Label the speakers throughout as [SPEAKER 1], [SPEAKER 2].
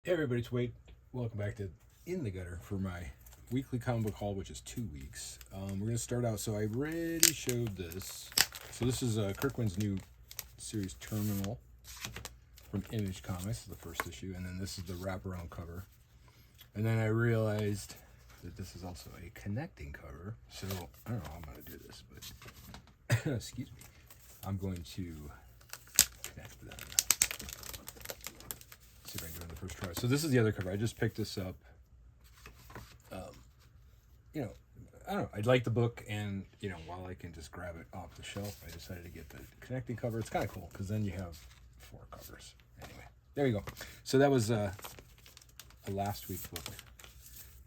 [SPEAKER 1] Hey everybody, it's Wade. Welcome back to In the Gutter for my weekly comic book haul, which is 2 weeks. We're going to start out. So I already showed this. So this is Kirkman's new series Terminal from Image Comics. This is the first issue. And then this is the wraparound cover. And then I realized that this is also a connecting cover. So I don't know how I'm going to do this, but excuse me. I'm going to connect them. See if I can do it in the first try. So this is the other cover. I just picked this up. I don't know. I like the book, and while I can just grab it off the shelf, I decided to get the connecting cover. It's kind of cool because then you have 4 covers. Anyway, there you go. So that was a last week's book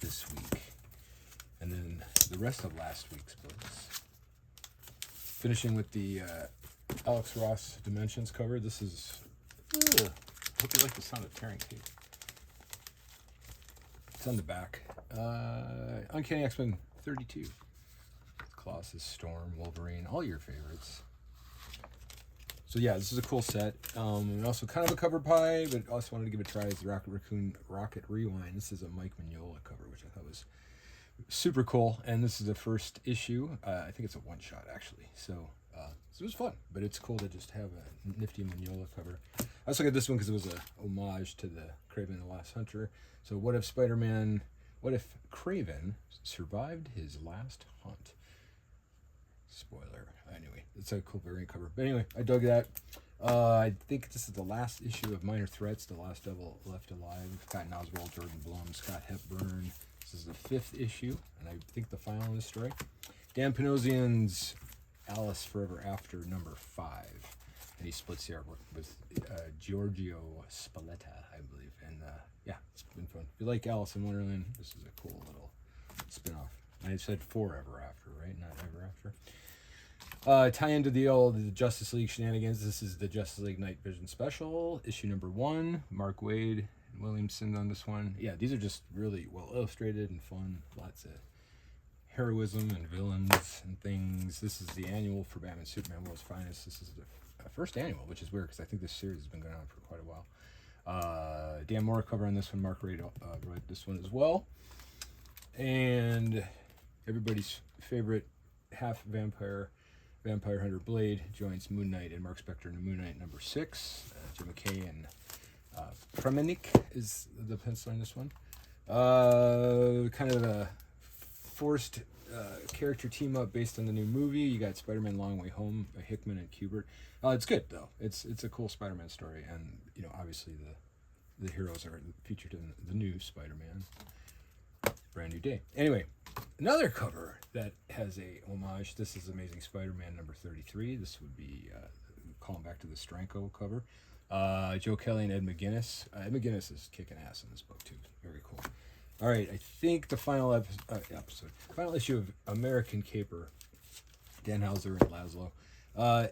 [SPEAKER 1] this week, and then the rest of last week's books. Finishing with the Alex Ross Dimensions cover. This is. Hope you like the sound of tearing tape. It's on the back. Uncanny X-Men 32. Colossus, Storm, Wolverine, all your favorites. So yeah, this is a cool set. And also kind of a cover pie, but also wanted to give it a try as the Rocket Raccoon Rocket Rewind. This is a Mike Mignola cover, which I thought was super cool. And this is the first issue. I think it's a one-shot, actually. So it was fun, but it's cool to just have a nifty Mignola cover. I also got this one because it was a homage to the Kraven the Last Hunter. So what if Kraven survived his last hunt? Spoiler. Anyway, it's a cool variant cover. But anyway, I dug that. I think this is the last issue of Minor Threats, The Last Devil Left Alive. Patton Oswalt, Jordan Blum, Scott Hepburn. This is the 5th issue, and I think the final in this story. Dan Panosian's Alice Forever After number 5. And he splits the artwork with Giorgio Spalletta, I believe. And yeah, it's been fun. If you like Alice in Wonderland, this is a cool little spin-off. I said Forever After, right? Not Ever After. Tie into the Justice League shenanigans. This is the Justice League Night Vision Special, issue number 1. Mark Waid and Williamson on this one. Yeah, these are just really well illustrated and fun. Lots of heroism and villains and things. This is the annual for Batman Superman World's Finest. This is the first annual, which is weird because I think this series has been going on for quite a while. Dan Moore cover on this one. Mark Waid wrote this one as well. And everybody's favorite half vampire hunter Blade joins Moon Knight and Mark Spector in Moon Knight number 6. Jim McKay and Premanik is the penciler in this one. Kind of a forced character team up based on the new movie. You got Spider-Man Long Way Home by Hickman and Kubert. It's good though. It's a cool Spider-Man story, and obviously the heroes are featured in the new Spider-Man Brand New Day. Anyway, another cover that has a homage. This is Amazing Spider-Man number 33. This would be calling back to the Stranko cover. Joe Kelly and Ed McGuinness. Ed McGuinness is kicking ass in this book too. Very cool. All right, I think the final final issue of American Caper, Dan Hauser and Laszlo.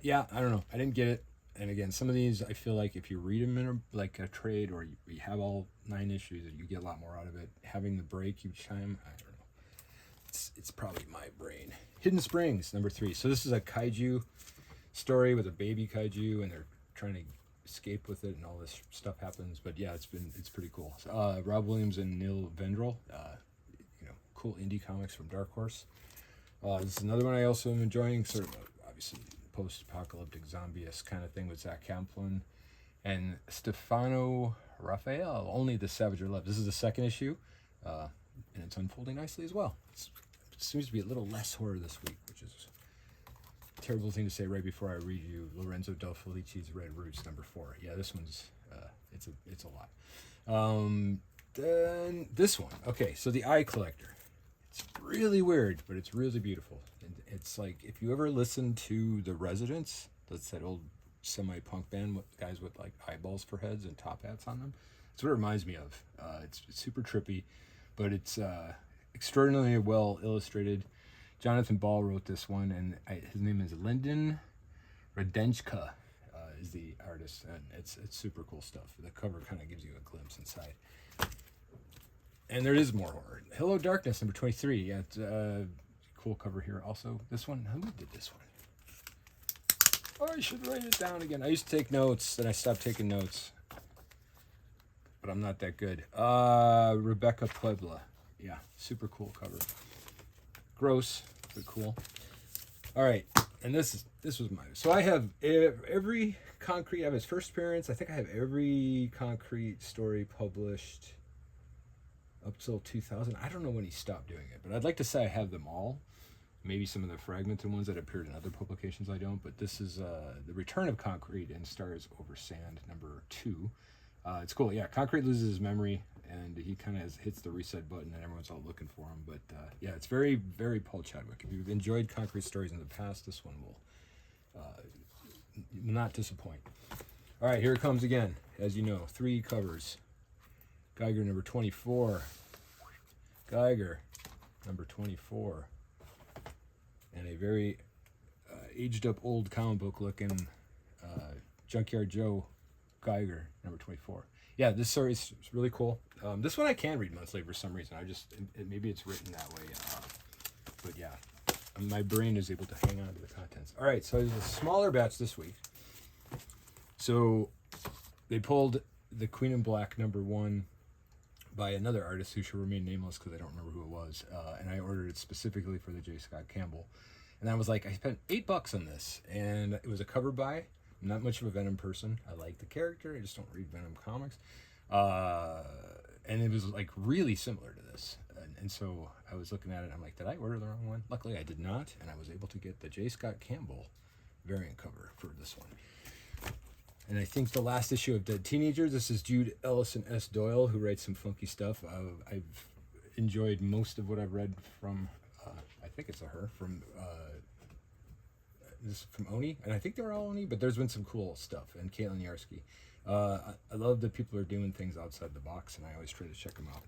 [SPEAKER 1] Yeah, I don't know. I didn't get it. And again, some of these, I feel like if you read them in a trade, or you have all 9 issues, you get a lot more out of it. Having the break each time, I don't know. It's probably my brain. Hidden Springs, number 3. So this is a kaiju story with a baby kaiju, and they're trying to escape with it, and all this stuff happens. But yeah, it's pretty cool. So, Rob Williams and Neil Vendrell, cool indie comics from Dark Horse. This is another one I also am enjoying, sort of obviously post-apocalyptic zombie-esque kind of thing with Zach Camplin and Stefano Raphael, Only the Savager Love. This is the 2nd issue, and it's unfolding nicely as well. It seems to be a little less horror this week, which is a terrible thing to say right before I read you Lorenzo Del Felici's Red Roots number 4. Yeah, this one's it's a lot. Then this one. Okay, so The Eye Collector. It's really weird, but it's really beautiful. And it's like if you ever listen to The Residents, that's that old semi-punk band with guys with like eyeballs for heads and top hats on them. That's what it reminds me of. It's super trippy, but it's extraordinarily well illustrated. Jonathan Ball wrote this one, and his name is Lyndon Radenchka is the artist, and it's super cool stuff. The cover kind of gives you a glimpse inside. And there is more horror. Hello Darkness, number 23. Yeah, it's cool cover here. Also, this one, who did this one? Oh, I should write it down again. I used to take notes, then I stopped taking notes. but I'm not that good. Rebecca Puebla. Yeah, super cool cover. Gross, but cool. All right, and this was mine. So I have every Concrete. I have his first appearance. I think I have every Concrete story published up till 2000. I don't know when he stopped doing it, but I'd like to say I have them all. Maybe some of the fragmented ones that appeared in other publications I don't, but this is The Return of Concrete and Stars Over Sand, number 2. It's cool. Yeah, Concrete loses his memory, and he kind of hits the reset button, and everyone's all looking for him. But yeah, it's very, very Paul Chadwick. If you've enjoyed Concrete stories in the past, this one will not disappoint. All right, here it comes again. As you know, 3 covers. Geiger number 24. Geiger number 24. And a very aged up old comic book looking Junkyard Joe Geiger number 24. Yeah, this story is really cool. This one I can read monthly for some reason. Maybe it's written that way. But yeah, my brain is able to hang on to the contents. All right, so there's a smaller batch this week. So they pulled the Queen in Black number 1 by another artist who shall remain nameless because I don't remember who it was. And I ordered it specifically for the J. Scott Campbell. And I was like, I spent $8 on this. And it was a cover buy. I'm not much of a Venom person. I like the character. I just don't read Venom comics. And it was like really similar to this. And so I was looking at it and I'm like, did I order the wrong one? Luckily I did not. And I was able to get the J. Scott Campbell variant cover for this one. And I think the last issue of Dead Teenagers, this is Jude Ellison S. Doyle, who writes some funky stuff. I've enjoyed most of what I've read from, I think it's her, from Oni. And I think they're all Oni, but there's been some cool stuff. And Caitlin Yarsky. I love that people are doing things outside the box, and I always try to check them out.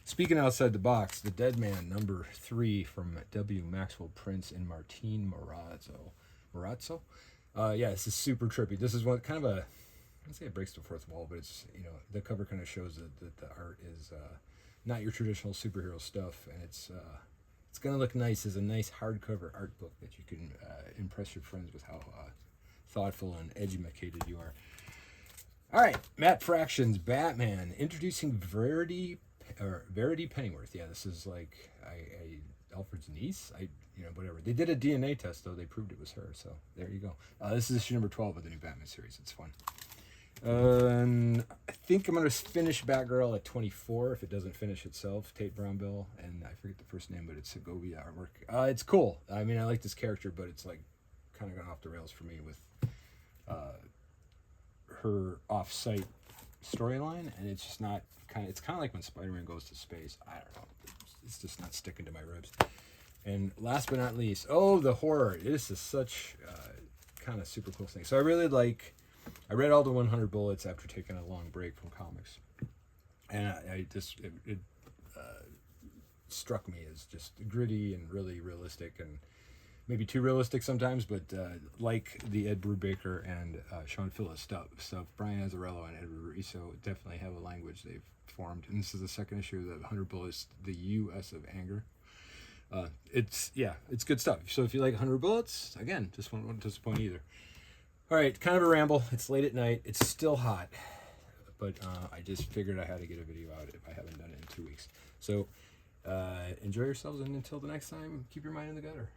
[SPEAKER 1] Speaking outside the box, The Dead Man, number 3 from W. Maxwell Prince and Martin Morazzo. Yeah, this is super trippy. This is one kind of I'd say it breaks the fourth wall, but it's, the cover kind of shows that the art is not your traditional superhero stuff, and it's going to look nice as a nice hardcover art book that you can impress your friends with how thoughtful and educated you are. All right, Matt Fraction's Batman, introducing Verity Pennyworth. Yeah, this is like Alfred's niece. Whatever. They did a DNA test, though. They proved it was her, so there you go. This is issue number 12 of the new Batman series. It's fun. I think I'm going to finish Batgirl at 24 if it doesn't finish itself. Tate Brownbill, and I forget the first name, but it's Segovia artwork. It's cool. I mean, I like this character, but it's like kind of gone off the rails for me with her off-site storyline, and it's just not it's kind of like when Spider-Man goes to space. I don't know. It's just not sticking to my ribs. And last but not least, the horror. This is such kind of super cool thing. So I read all the 100 Bullets after taking a long break from comics. And it struck me as just gritty and really realistic, and maybe too realistic sometimes, but like the Ed Brubaker and Sean Phillips stuff. Brian Azzarello and Edward Riso definitely have a language they've formed. And this is the second issue of the 100 Bullets, the U.S. of Anger. It's good stuff. So if you like 100 Bullets, again, just won't disappoint either. All right, kind of a ramble. It's late at night. It's still hot, but I just figured I had to get a video out if I haven't done it in 2 weeks. So enjoy yourselves, and until the next time, keep your mind in the gutter.